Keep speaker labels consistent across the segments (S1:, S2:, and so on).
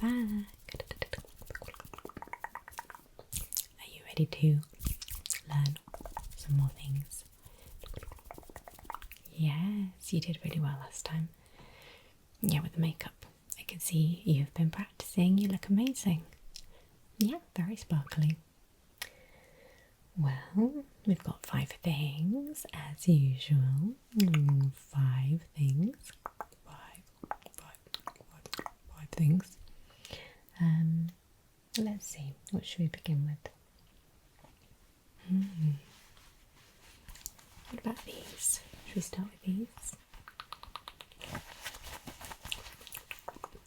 S1: back. Are you ready to learn some more things? Yes, you did really well last time. Yeah, with the makeup. I can see you've been practicing. You look amazing. Yeah, very sparkly. Well, we've got 5 things as usual. 5 things. Five things. Let's see. What should we begin with? What about these? Should we start with these?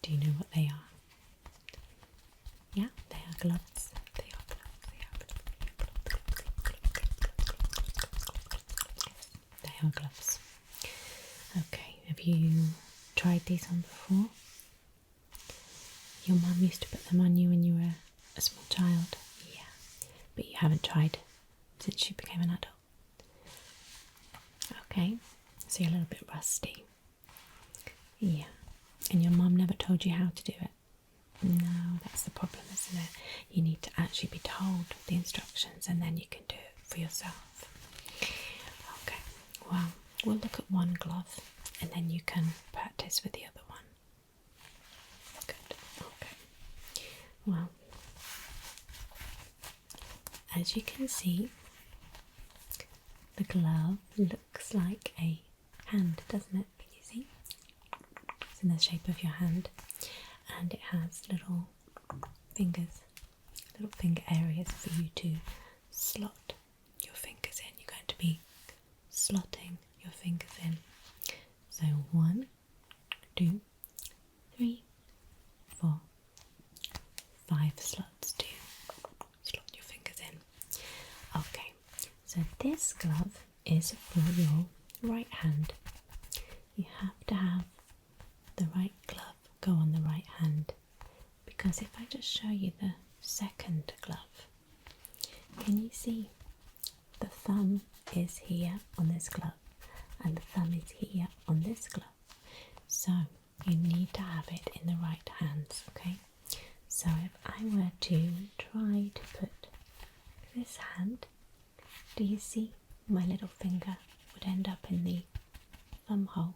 S1: Do you know what they are? Yeah, they are gloves. They are gloves. They are gloves. Okay, have you tried these on before? Your mum used to put them on you when you were a small child. Yeah, but you haven't tried since you became an adult. Okay, so you're a little bit rusty. Yeah, and your mum never told you how to do it. No, that's the problem, isn't it? You need to actually be told the instructions and then you can do it for yourself. Okay, well, we'll look at one glove and then you can practice with the other one. Good, okay. Well, as you can see, the glove looks like a hand, doesn't it? Can you see? It's in the shape of your hand. And it has little fingers, little finger areas for you to slot your fingers in. You're going to be slotting your fingers in. So 1, 2, 3, 4, 5 slots to slot your fingers in. Okay, so this glove is for your right hand. You have to have the right glove go on the right hand, because if I just show you the second glove, can you see the thumb is here on this glove and the thumb is here on this glove? So you need to have it in the right hands, okay? So if I were to try to put this hand, do you see my little finger would end up in the thumb hole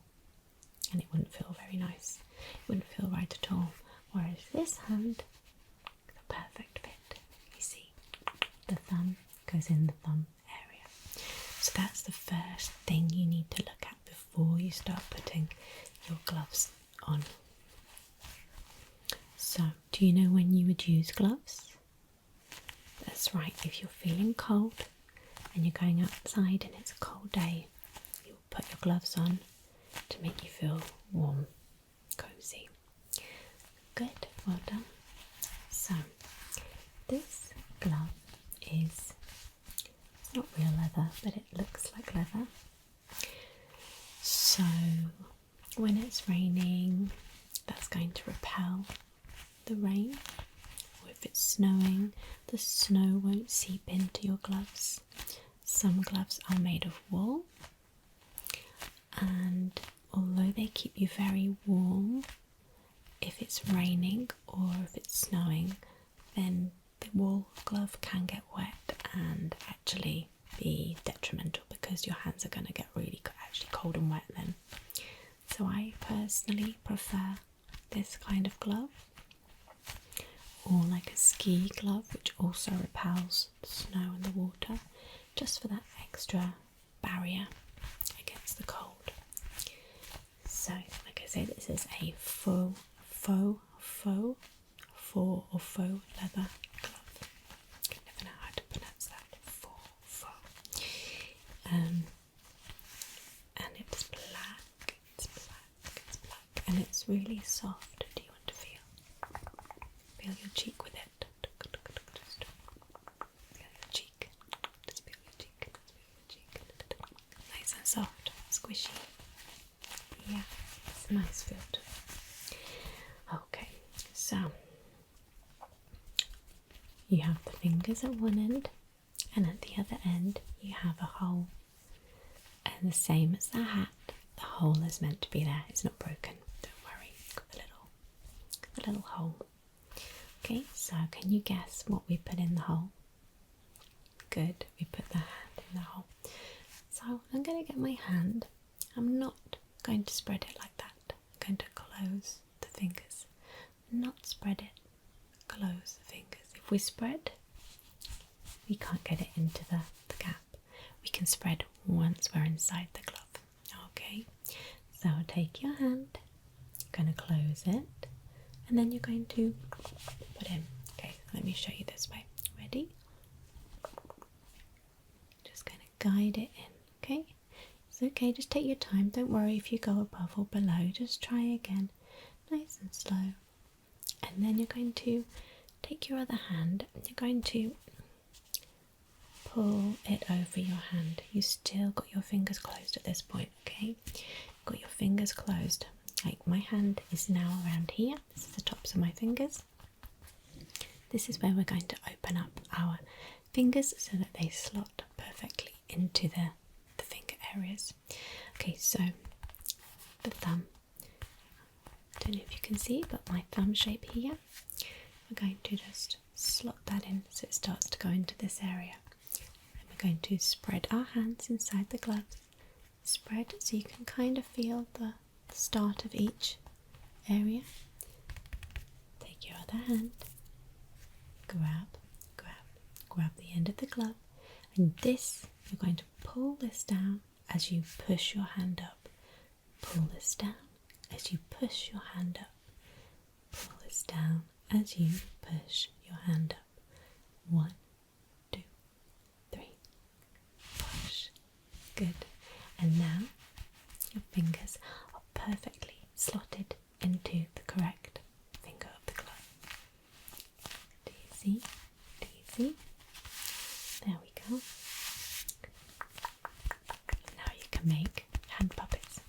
S1: and it wouldn't feel very nice. It wouldn't feel right at all. Whereas this hand, the perfect fit. You see, the thumb goes in the thumb area. So that's the first thing you need to look at before you start putting your gloves on. So, do you know when you would use gloves? That's right, if you're feeling cold and you're going outside and it's a cold day, you'll put your gloves on to make you feel warm, cozy. Good, well done. So, this glove is, it's not real leather, but it looks like leather. So, when it's raining, that's going to repel the rain. Or if it's snowing, the snow won't seep into your gloves. Some gloves are made of wool, and although they keep you very warm, if it's raining or if it's snowing, then the wool glove can get wet and actually be detrimental because your hands are going to get really actually cold and wet then. So I personally prefer this kind of glove, or like a ski glove which also repels the snow and the water, just for that extra barrier against the cold. So, like I say, this is a faux leather glove. I never know how to pronounce that. Faux. And it's black. And it's really soft. Do you want to feel your cheek with it? Just feel your cheek. Just feel your cheek. Nice and soft, squishy. Yeah, it's a nice feel to it. Okay, so you have the fingers at one end, and at the other end you have a hole. And the same as the hat, the hole is meant to be there. It's not broken. Don't worry. You've got the little hole. So can you guess what we put in the hole? Good, we put the hand in the hole. So I'm going to get my hand. I'm not going to spread it like that. I'm going to close the fingers. Not spread it, close the fingers. If we spread, we can't get it into the gap. We can spread once we're inside the glove. Okay, so take your hand, you're going to close it, and then you're going to put in. Okay, let me show you this way. Ready? Just going to guide it in. Okay, it's okay, just take your time. Don't worry if you go above or below. Just try again, nice and slow. And then you're going to take your other hand and you're going to pull it over your hand. You still got your fingers closed at this point, okay? Got your fingers closed. Like my hand is now around here. This is the tops of my fingers. This is where we're going to open up our fingers so that they slot perfectly into the finger areas. Okay, so the thumb. I don't know if you can see, but my thumb shape here, we're going to just slot that in so it starts to go into this area. And we're going to spread our hands inside the gloves. Spread so you can kind of feel the start of each area. Take your other hand, grab the end of the glove, and this, you're going to pull this down as you push your hand up. Pull this down as you push your hand up. Pull this down as you push your hand up. 1, 2, 3. Push. Good. And now your fingers are perfectly slotted into the correct finger of the glove. Do you see? Do you see? There we go. Now you can make hand puppets.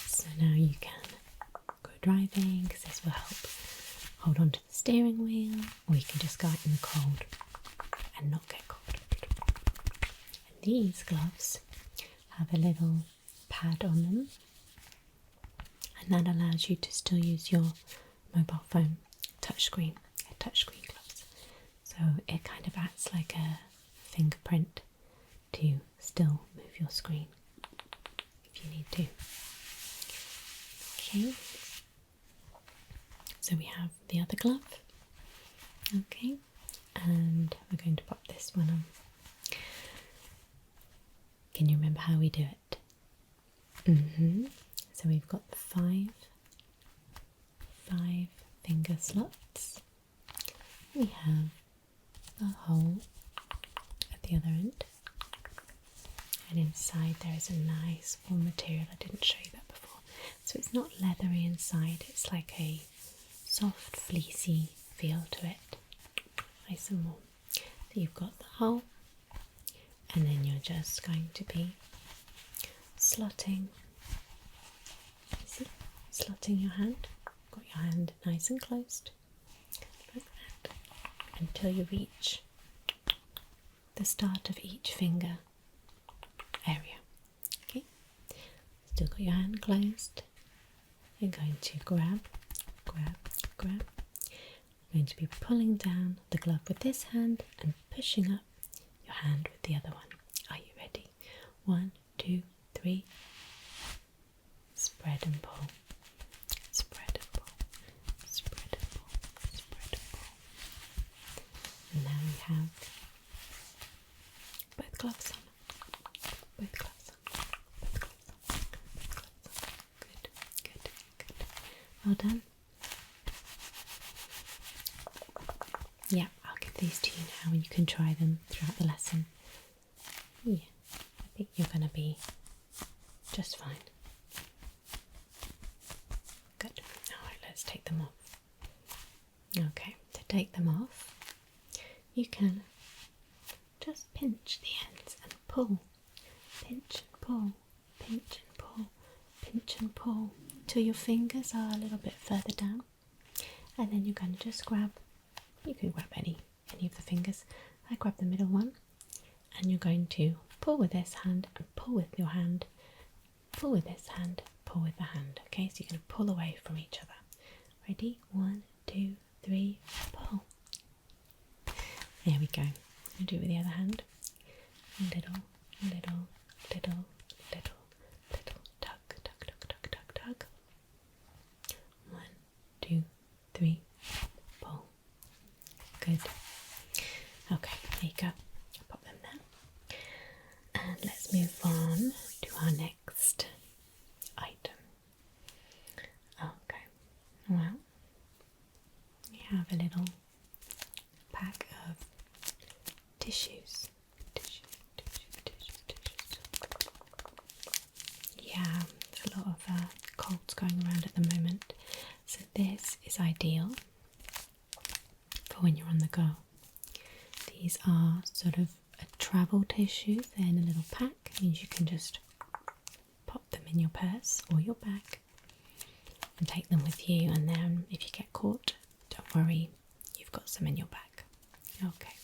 S1: So now you can go driving because this will help hold on to the steering wheel, or you can just go out in the cold and not get cold. And these gloves have a little pad on them, and that allows you to still use your mobile phone touchscreen gloves. So it kind of acts like a fingerprint to still move your screen if you need to. Okay, so we have the other glove. Okay, and we're going to pop this one on. Can you remember how we do it? So we've got the five finger slots. We have a hole at the other end, and inside there is a nice warm material. I didn't show you that before. So it's not leathery inside, it's like a soft fleecy feel to it. Nice and warm. So you've got the hole, and then you're just going to be slotting. See? Slotting your hand. Got your hand nice and closed. Like that. Until you reach the start of each finger area. Okay? Still got your hand closed. You're going to grab. You're going to be pulling down the glove with this hand and pushing up your hand with the other one. Are you ready? 1, 2, 3. Spread and pull. Spread and pull. Spread and pull. Spread and pull. And now we have both gloves on. Both gloves on. Both gloves on. Both gloves on. Good. Well done. Yeah, I'll give these to you now and you can try them throughout the lesson. Yeah, I think you're going to be just fine. Good. Alright, let's take them off. Okay, to take them off, you can just pinch the ends and pull. Pinch and pull. Pinch and pull. Pinch and pull till your fingers are a little bit further down. And then you're going to just grab. You can grab any of the fingers. I grab the middle one, and you're going to pull with this hand and pull with your hand, pull with this hand, pull pull with the hand. Okay, so you're going to pull away from each other. Ready? 1, 2, 3, pull. There we go. I'll do it with the other hand. Little, little, little, little, little. Tug, tug, tug, tug, tug, tug. 1, 2, 3, pull. Good. Okay, there you go. I'll pop them there. And let's move on to our next item. Okay, well, we have a little pack of tissues. Tissues. Yeah, there's a lot of colds going around at the moment. So this is ideal for when you're on the go. These are sort of a travel tissue. They're in a little pack. It means you can just pop them in your purse or your bag and take them with you, and then if you get caught, don't worry, you've got some in your bag. Okay,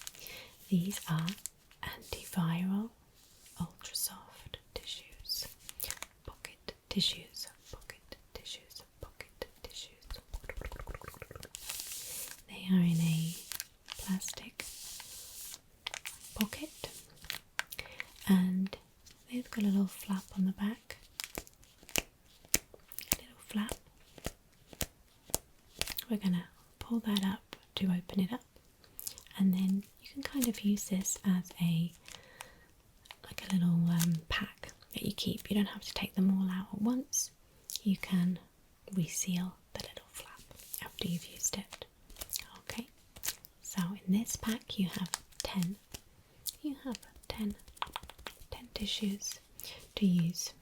S1: these are antiviral ultra soft tissues, pocket tissues, pocket tissues, pocket tissues. They are in a plastic pocket and they've got a little flap on the back, a little flap. We're going to pull that up to open it up, and then you can kind of use this as a little pack that you keep. You don't have to take them all out at once. You can reseal the little flap after you've used it. Okay, so in this pack you have 10 tissues to use,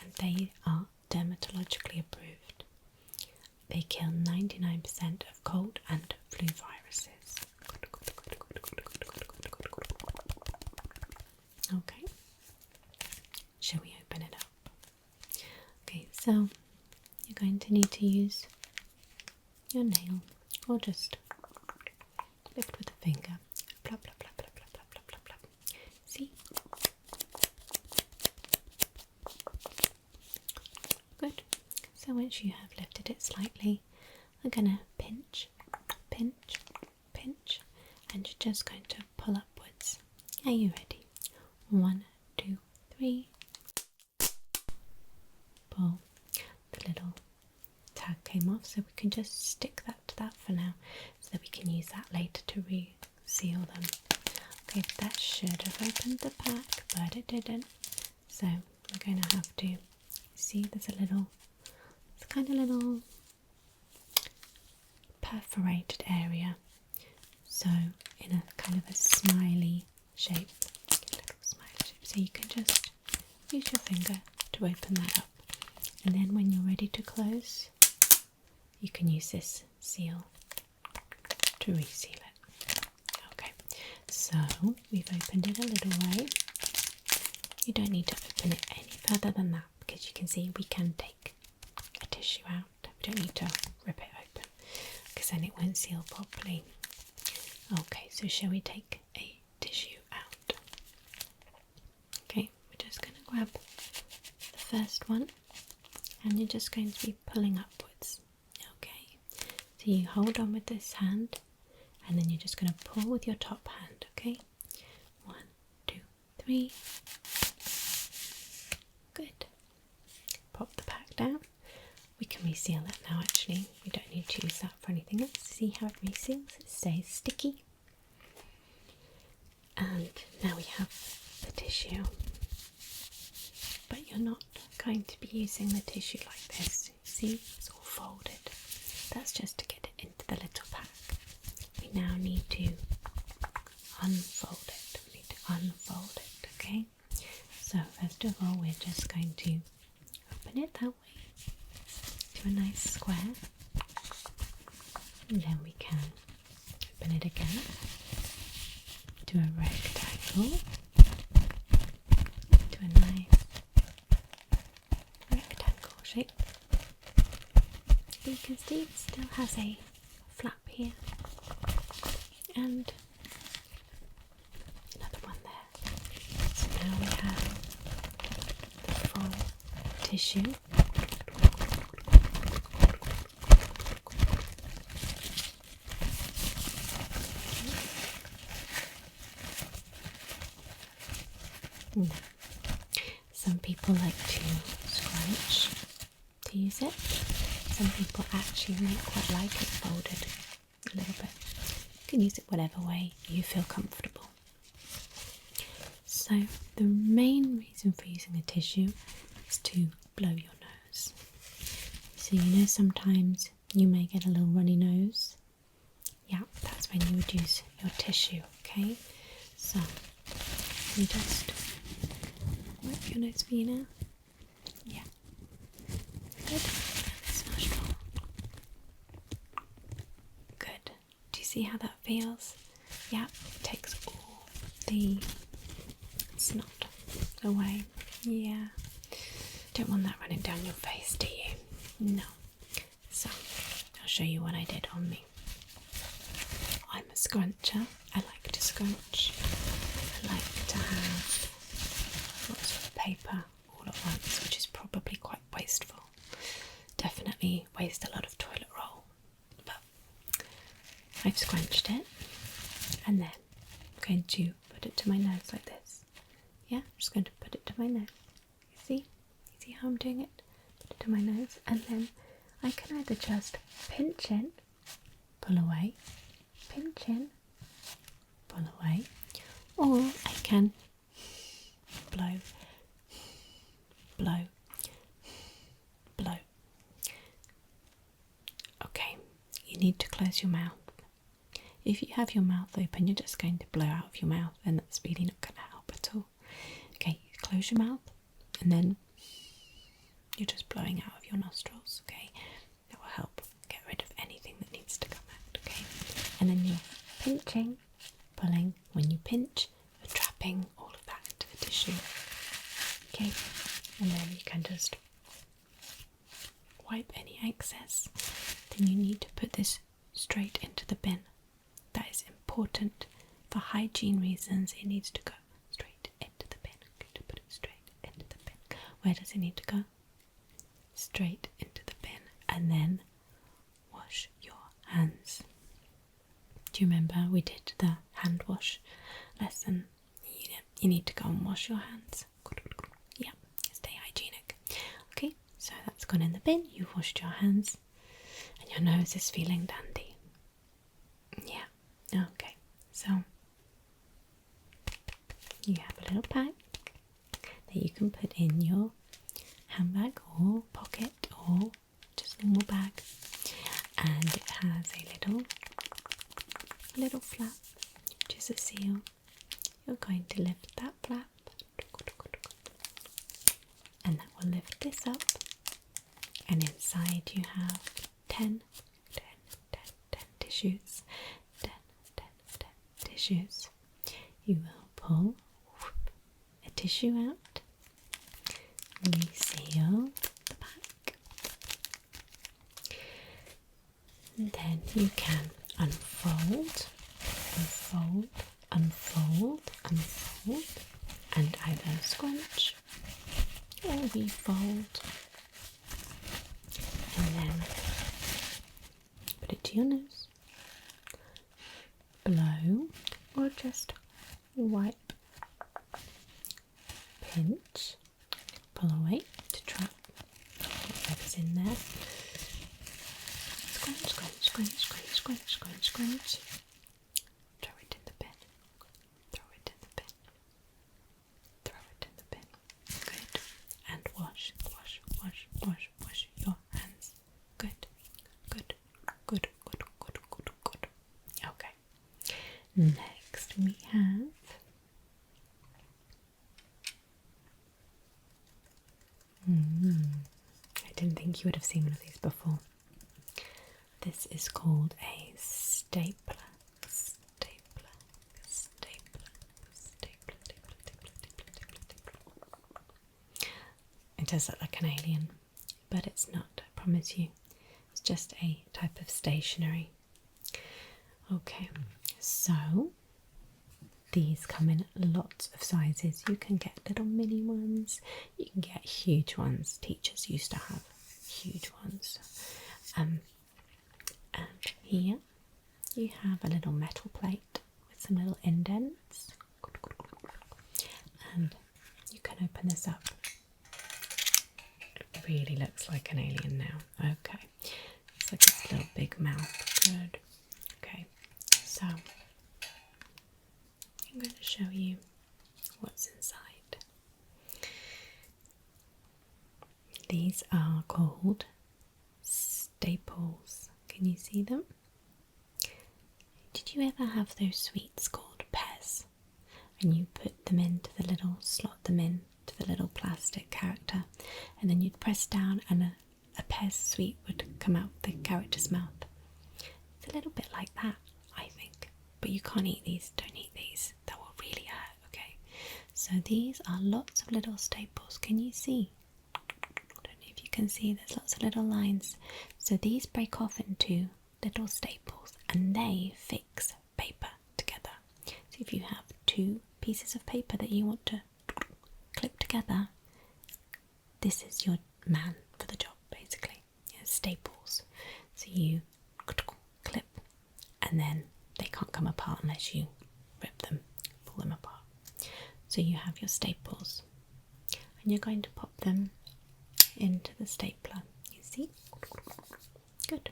S1: and they are dermatologically approved. They kill 99% of cold and flu viruses. Okay, shall we open it up? Okay, so you're going to need to use your nail, or just lift with a finger. Plop, plop, plop, plop, plop, plop, plop, plop, plop. See? Good. So once you have lifted it slightly, we're going to pinch, pinch, pinch, and you're just going to pull upwards. Are you ready? 1, 2, 3. Pull. The little tag came off, so we can just stick that to that for now, so that we can use that later to reseal them. Okay, that should have opened the pack, but it didn't. So we're going to have to see there's a little, it's kind of little perforated area. So in a kind of a smiley shape, little smiley shape. So you can just use your finger to open that up, and then when you're ready to close, you can use this seal to reseal it. Okay, so we've opened it a little way. You don't need to open it any further than that, because you can see we can take a tissue out. We don't need to rip it open, because then it won't seal properly. Okay, so shall we take a tissue out? Okay, we're just going to grab the first one, and you're just going to be pulling upwards. Okay, so you hold on with this hand, and then you're just going to pull with your top hand. Okay, 1, 2, 3. Good. Pop the pack down. We can reseal that now. Actually, we don't need to use that for anything else. See how it reseals? It stays sticky. And now we have the tissue, but you're not going to be using the tissue like this. See, it's all folded. That's just to get it into the little pack. We now need to unfold it. We need to unfold it, okay? So first of all, we're just going to open it that way to a nice square, and then we can open it again to a rectangle, to a nice rectangle shape. But you can see it still has a flap here and another one there. So now we have the full tissue Some people like to scrunch to use it. Some people actually might quite like it folded a little bit. You can use it whatever way you feel comfortable. So the main reason for using a tissue is to blow your nose. So you know sometimes you may get a little runny nose. Yeah, that's when you would use your tissue, okay? So you just wipe your nose for you now. Yeah. Good. This nostril. Good. Do you see how that feels? Yeah, it takes all the snot away. Yeah. Don't want that running down your face, do you? No. So, I'll show you what I did on me. I'm a scruncher. I like to scrunch. I like to have lots of paper all at once, which is probably quite wasteful. Definitely waste a lot of toilet roll. But I've scrunched it, and then I'm going to put it to my nose like this. Yeah, I'm just going to put it to my nose. You see? You see how I'm doing it? Put it to my nose, and then I can either just pinch in, pull away, pinch in, pull away, or I can blow, blow, blow. Okay, you need to close your mouth. If you have your mouth open, you're just going to blow out of your mouth, and that's really not going to help at all. Okay, close your mouth, and then you're just blowing out of your nostrils, okay? That will help get rid of anything that needs to come out, okay? And then you're pinching, pulling. When you pinch, you're trapping all of that into the tissue, okay? And then you can just wipe any excess. Then you need to put this straight into the bin. That is important. For hygiene reasons, it needs to go straight into the bin. I'm going to put it straight into the bin. Where does it need to go? Straight into the bin, and then wash your hands. Do you remember we did the hand wash lesson? You need to go and wash your hands. Yeah, stay hygienic. Okay, so that's gone in the bin. You've washed your hands, and your nose is feeling dandy. Yeah, okay, so you have a little pack that you can put in your handbag or pocket or just normal bag, and it has a little flap, which is a seal. You're going to lift that flap, and that will lift this up, and inside you have 10 tissues. 10 tissues. You will pull a tissue out, reseal the pack, and then you can unfold, and either scrunch or refold, and then put it to your nose, blow, or just wipe, pinch, pull away to trap whatever's in there. Scrunch. Throw it in the bin. Good. And wash your hands. Good. Okay. Next we have I didn't think you would have seen one of these before. This is called a stapler. It does look like an alien, but it's not, I promise you. It's just a type of stationery. Okay, so these come in lots of sizes. You can get little mini ones, you can get huge ones. Teachers used to have huge ones. And here you have a little metal plate with some little indents, and you can open this up really looks like an alien now. Okay. It's like its little big mouth. Good. Okay. So I'm going to show you what's inside. These are called staples. Can you see them? Did you ever have those sweets called Pez? And you put them into the little, slot them into the little plastic character, and then you'd press down and a Pez sweet would come out the character's mouth. It's a little bit like that, I think. But you can't eat these. Don't eat these. That will really hurt, okay? So these are lots of little staples. Can you see? You can see there's lots of little lines. So these break off into little staples and they fix paper together. So if you have two pieces of paper that you want to clip together, this is your man for the job, basically. Staples. So you clip and then they can't come apart unless you rip them, pull them apart. So you have your staples and you're going to pop them into the stapler, you see? Good.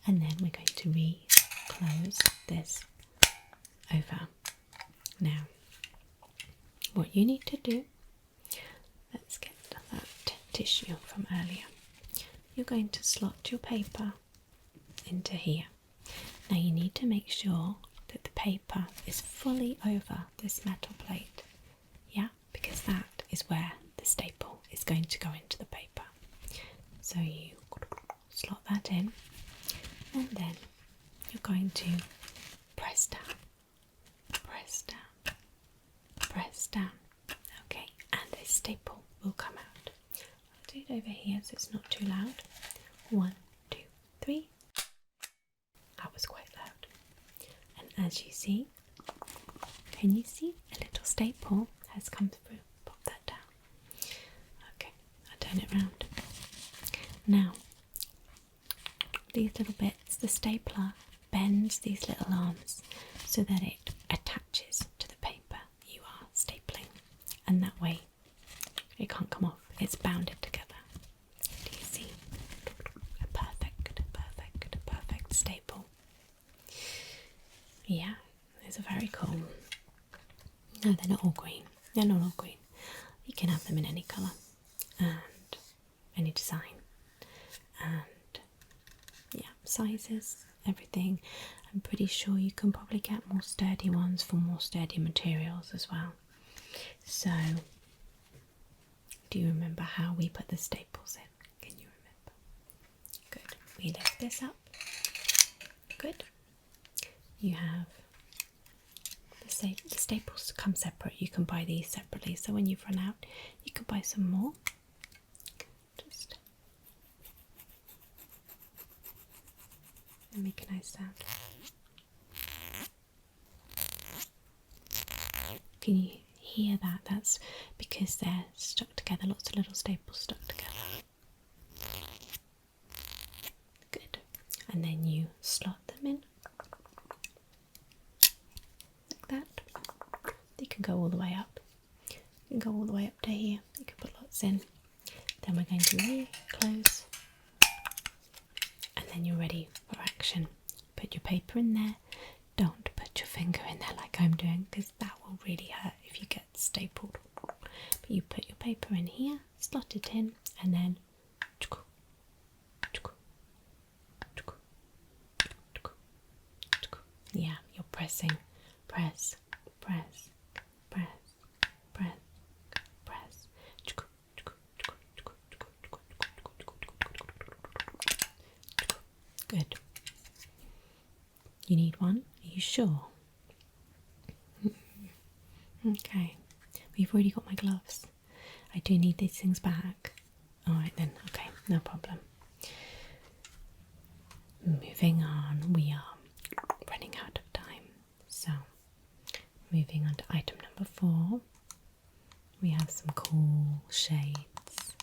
S1: And then we're going to re-close this over. Now, what you need to do, let's get that tissue from earlier. You're going to slot your paper into here. Now you need to make sure that the paper is fully over this metal plate. Yeah, because that is where the staple is going to go into the paper. So you slot that in and then you're going to press down, press down, press down. Okay, and a staple will come out. I'll do it over here so it's not too loud. 1, 2, 3. That was quite loud. And as you see, can you see a little staple has come through? Pop that down. Okay, I'll turn it round. Now, these little bits, the stapler bends these little arms so that it attaches to the paper you are stapling, and that way it can't come off. It's bounded together. Do you see? A perfect staple. Yeah, these are very cool. No, they're not all green. They're not all green. You can have them in any colour and any design and yeah, sizes, everything. I'm pretty sure you can probably get more sturdy ones for more sturdy materials as well. So, do you remember how we put the staples in? Can you remember? Good. We lift this up. Good. You have the staples come separate. You can buy these separately. So when you've run out, you can buy some more. Just make a nice sound. Can you hear that? That's because they're stuck together. Lots of little staples stuck together. Good. And then you slot them in. Like that. They can go all the way up. You can go all the way up to here. You can put lots in. Then we're going to re-close. And then you're ready for action. Put your paper in there. Don't put your finger in there like I'm doing, because that will really hurt if you get stapled. But you put your paper in here, slot it in, and then yeah, you're pressing. Press, press, press, press, press. Good. You need one? Are you sure? Okay. We've already got my gloves. I do need these things back. Alright then, okay, no problem. Moving on, we are running out of time. So, moving on to item number 4. We have some cool shades.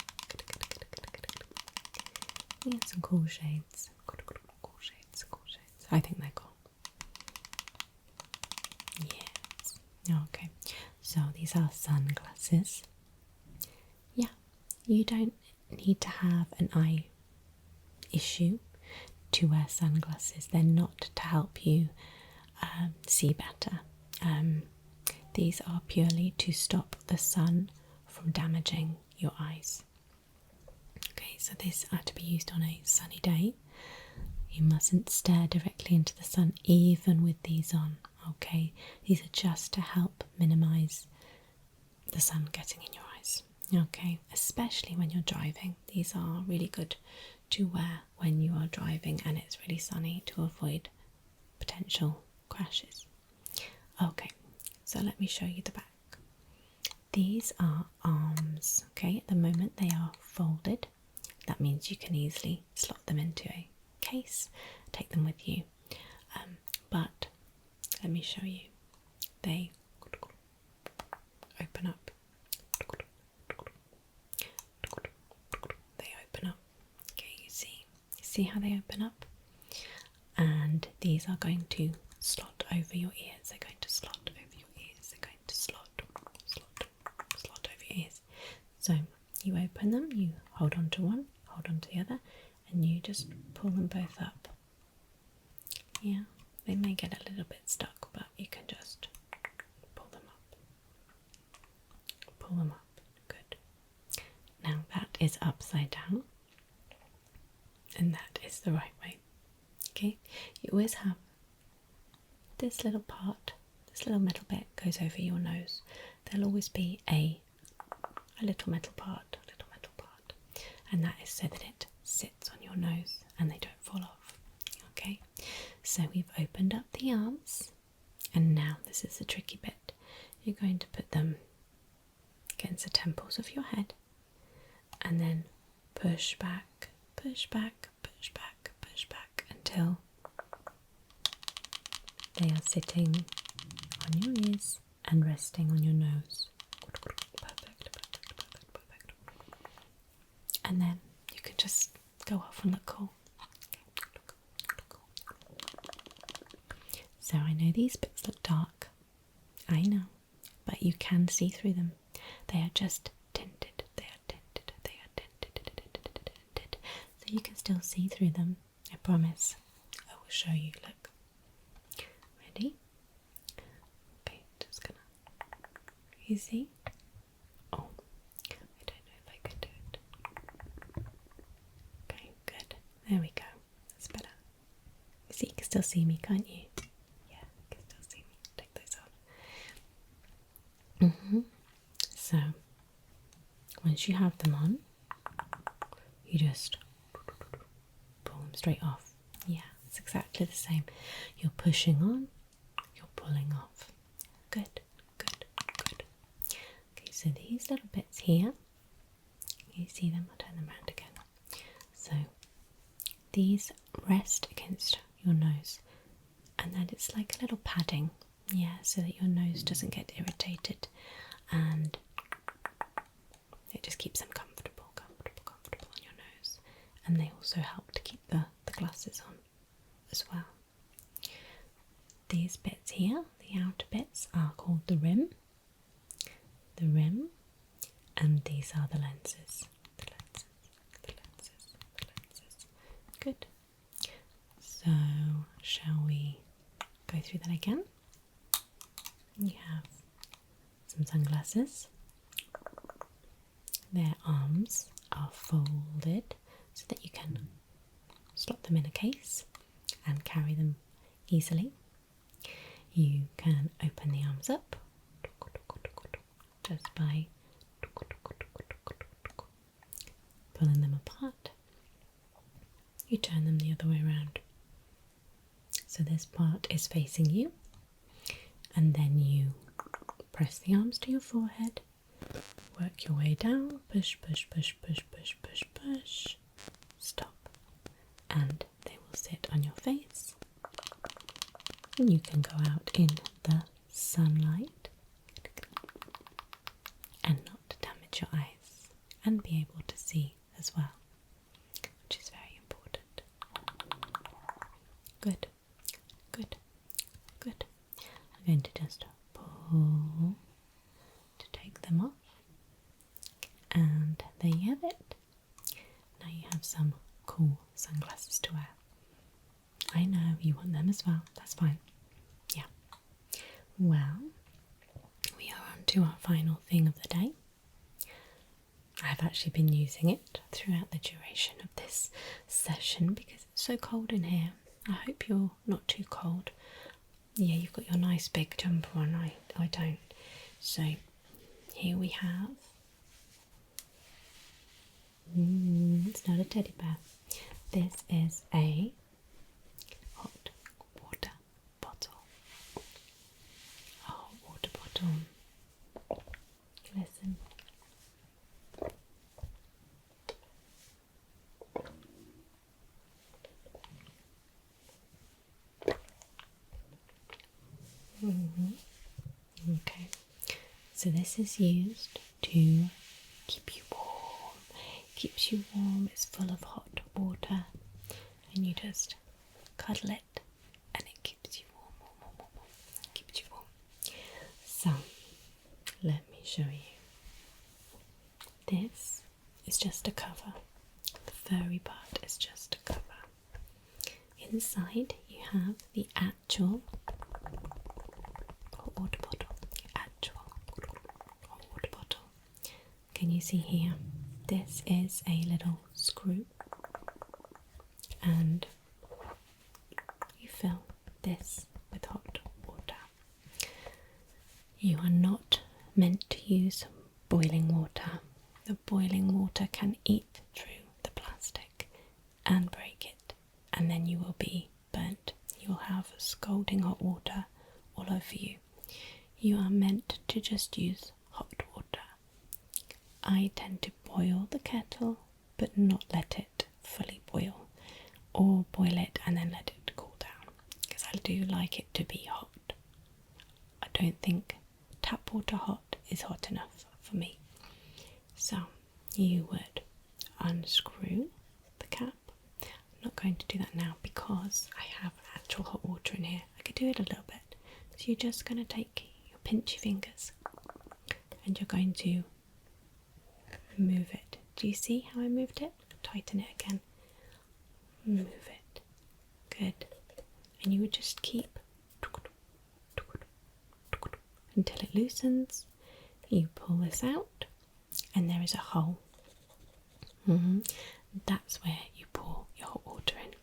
S1: We have some cool shades. Cool shades. I think they're cool. Yes. Okay. So these are sunglasses. Yeah. You don't need to have an eye issue to wear sunglasses. They're not to help you see better. These are purely to stop the sun from damaging your eyes. Okay, so these are to be used on a sunny day. You mustn't stare directly into the sun even with these on. Okay, these are just to help minimize the sun getting in your eyes. Okay, especially when you're driving. These are really good to wear when you are driving and it's really sunny, to avoid potential crashes. Okay, so let me show you the back. These are arms. Okay, at the moment they are folded. That means you can easily slot them into a case, take them with you. But let me show you. They open up. They open up. Okay, you see how they open up? And these are going to slot over your ears. They're going to slot over your ears. They're going to slot over your ears. So you open them, you hold on to one, hold on to the other, and you just pull them both up. Yeah, they may get a little bit stuck, but you can just pull them up. Pull them up. Good. Now that is upside down, and that is the right way. Okay, you always have this little part, this little metal bit goes over your nose. There'll always be a little metal part, and that is so that it sits on your nose and they don't fall off. Okay, so we've opened up the arms, and now this is the tricky bit. You're going to put them against the temples of your head and then push back, push back, push back, push back until they are sitting on your ears and resting on your nose. Perfect. And then you can just go off and look cool. So I know these bits look dark, I know, but you can see through them. They are just tinted, they are tinted. So you can still see through them, I promise. I will show you, look. Ready? Okay, just gonna, you see? Oh, I don't know if I can do it. Okay, good. There we go. That's better. You see, you can still see me, can't you? Yeah, you can still see me. Take those off. So, once you have them on, you just pull them straight off. Yeah, it's exactly the same. You're pushing on, you're pulling off. Good, good, good. Okay, so these little bits here, you see them? I'll turn them around again. So these rest against your nose, and then it's like a little padding, yeah, so that your nose doesn't get irritated, and it just keeps them comfortable on your nose, and they also help to keep the glasses on as well. These bits here, the outer bits, are called the rim, and these are the lenses. Good. So, shall we go through that again? You have some sunglasses. Their arms are folded so that you can slot them in a case and carry them easily. You can open the arms up just by pulling them apart. You turn them the other way around. So this part is facing you, and then you press the arms to your forehead, work your way down, push, stop, and they will sit on your face. And you can go out in the sunlight and not damage your eyes, and be able to see as well, which is very important. Good, good, good. I'm going to just pull to take them off, and there you have it. have some cool sunglasses to wear. I know you want them as well, that's fine. Yeah. Well, we are on to our final thing of the day. I've actually been using it throughout the duration of this session because it's so cold in here. I hope you're not too cold. Yeah, you've got your nice big jumper on, I don't. So here we have, it's not a teddy bear. This is a hot water bottle. A hot water bottle. Listen. Okay, so this is used to keep you warm. Keeps you warm. It's full of hot water, and you just cuddle it, and it keeps you warm. Keeps you warm. So let me show you. This is just a cover. The furry part is just a cover. Inside you have the actual hot water bottle. Hot water bottle. Can you see here? This is a little screw, and you fill this with hot water. You are not meant to use boiling water. The boiling water can eat through the plastic and break it, and then you will be burnt. You will have scalding hot water all over you. You are meant to just use hot water. I tend to boil the kettle but not let it fully boil, or boil it and then let it cool down, because I do like it to be hot. I don't think tap water hot is hot enough for me. So you would unscrew the cap. I'm not going to do that now because I have actual hot water in here. I could do it a little bit. So you're just going to take your pinchy fingers and you're going to move it. Do you see how I moved it? Tighten it again. Move it. Good. And you would just keep until it loosens. You pull this out and there is a hole. That's where you pour your hot water in.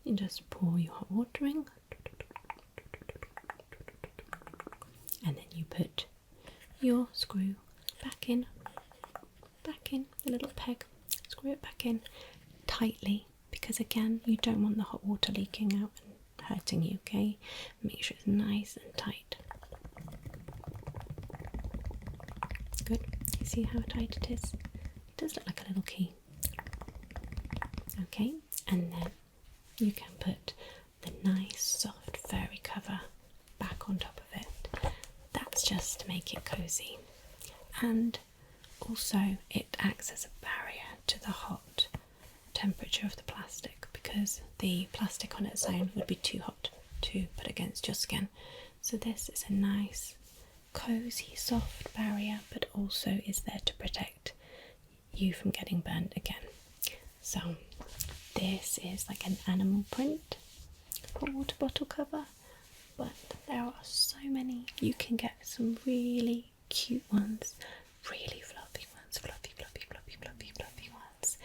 S1: You just pour your hot water in, and then you put your screw back in, the little peg, screw it back in tightly, because again you don't want the hot water leaking out and hurting you, okay? Make sure it's nice and tight. Good. You see how tight it is? It does look like a little key. Okay, and then you can put the nice soft furry cover back on top of it. That's just to make it cozy, and also it acts as a barrier to the hot temperature of the plastic, because the plastic on its own would be too hot to put against your skin. So this is a nice cozy soft barrier, but also is there to protect you from getting burnt again. So this is like an animal print hot water bottle cover, but there are so many. You can get some really cute ones, really fluffy ones, fluffy ones,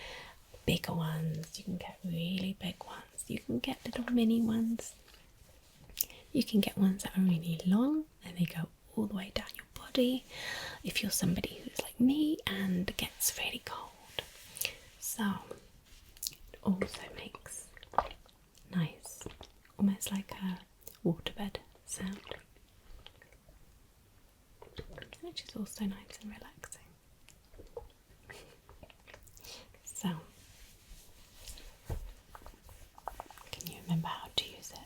S1: bigger ones. You can get really big ones. You can get little mini ones. You can get ones that are really long and they go all the way down your body if you're somebody who's like me and gets really cold. So it also makes nice, almost like a waterbed sound, which is also nice and relaxing. So, can you remember how to use it?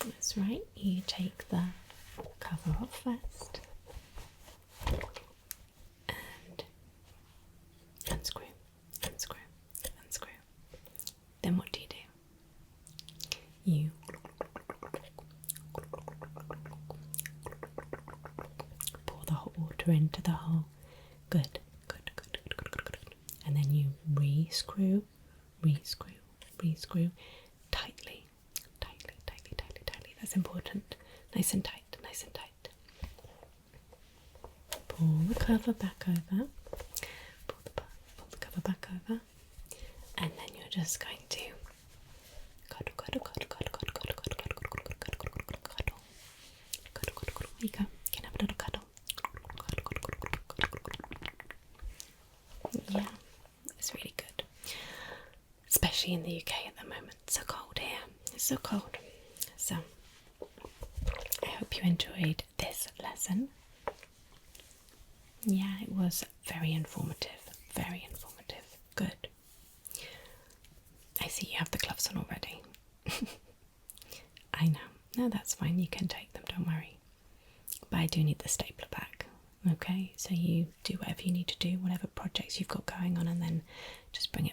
S1: That's right, you take the cover off first and unscrew. Then what do? You pour the hot water into the hole, Good, good, good, good, good, good, good. And then you re-screw, re-screw, re-screw tightly, tightly, tightly, tightly, tightly. That's important. Nice and tight, nice and tight. Pull the cover back over. Pull the cover back over. And then you're just going to cuddle, cuddle, cuddle, cuddle, cuddle, cuddle, cuddle, cuddle, cuddle, cuddle, cuddle, cuddle, cuddle, cuddle, cuddle, cuddle. There you go. You can have a little cuddle. Yeah, it's really good. Especially in the UK at the moment. It's so cold here. It's so cold. So, I hope you enjoyed this lesson. Yeah, it was very informative. Very informative. Good. I see you have the gloves on already. I know. No, that's fine. You can take them, don't worry. But I do need the stapler back. Okay, so you do whatever you need to do, whatever projects you've got going on, and then just bring